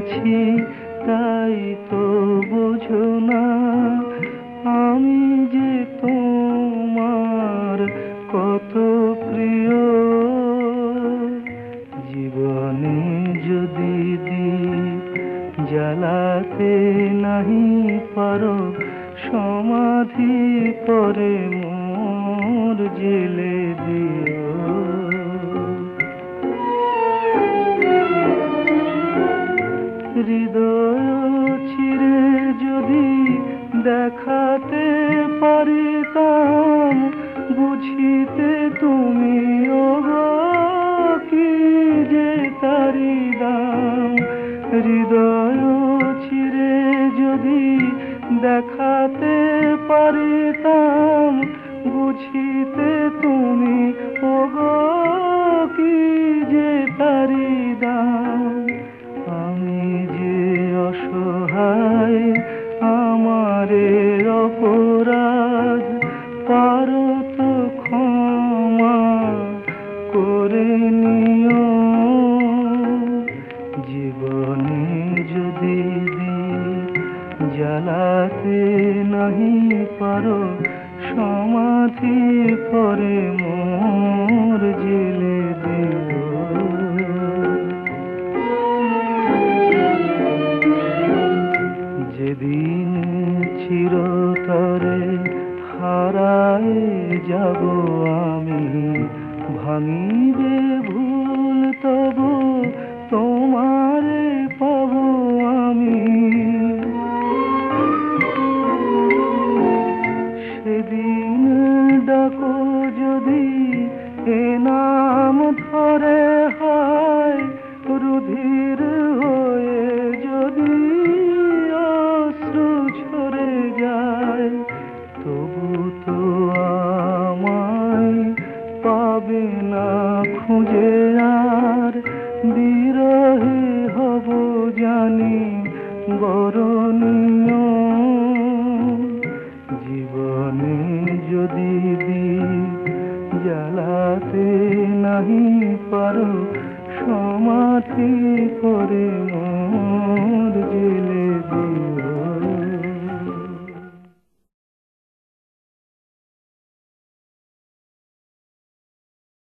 আছি তাই তো বোঝো না আমি যে তোমার কত প্রিয়। জীবনে যদি দীপ জ্বালাতে নাহি পারো সমাধি পরে মোর জেলে দিও। হৃদয় চিরে যদি দেখাতে পারিতাম বুঝিতে তুমি ওগো কি যে তারি দাম। হৃদয় চিরে যদি দেখাতে পারিতাম বুঝিতে তুমি ওগো কি যে তারি দাম। আমি যে অসহায় আমারে অপরাধ পারো তো ক্ষমা করে নিও। জীবনে যদি দীপ জ্বালাতে নাহি পারো সমাধি পরে মোর জেলে দিও। যেদিন চিরতরে হারায় যাব আমি ভাঙিবে ভুল তবু তোমারে পাবো আমি। সেদিন ডাকো যদি এ নাম ধরে হয় রুধির হয়ে যদি অশ্রু ঝরে যায় তবু তো আমায় পাবে না খুঁজে আর বিরহে হব জানি বরণীয়। জীবনে যদি দীপ জ্বালাতে নাহি পারো সমাধি করে